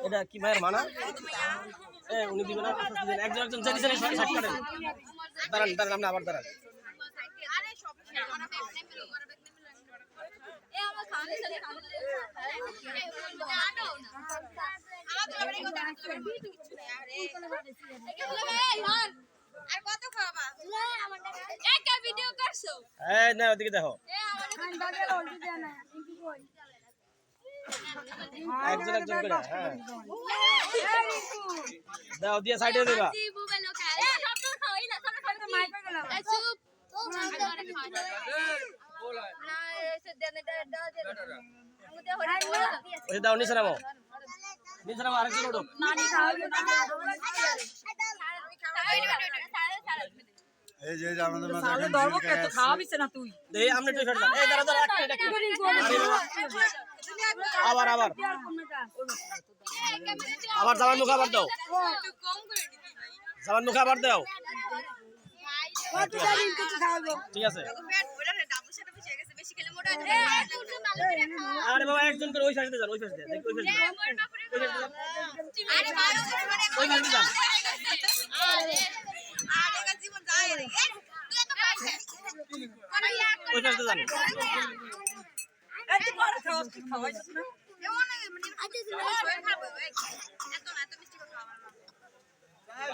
এটা কি ভাইয়ের মানা উনি দিবেন একজন একজন দাঁড়ান দাঁড়ান আপনি আবার দাঁড়ান না ওদিকে দেখো একজন একজন করে দাও দিয়ে সাইডে দেবা দাও নিচে নামো আরেকজন ওঠো এই যে আমাদের মাঝে ধর্ম কে তো খাওয়াবিছ না তুই দেই আমনে তো ফেট এই দাঁড়া দাঁড়া আবার আবার আবার জামান মুখ আবার দাও জামান মুখ আবার দাও ঠিক আছে আরে বাবা একজন করে ওই সাইডে যান ওই সাইডে দেখ ওই সাইডে আরে মারো ওই সাইডে যান আরে কা জীবন যায় রে তুই এত পাইছিস ওই সাইডে যান এই তুই বড় খাওয়াইছিস না এমন মানে আজ খাবো এত না এত মিষ্টি খাওয়া আমার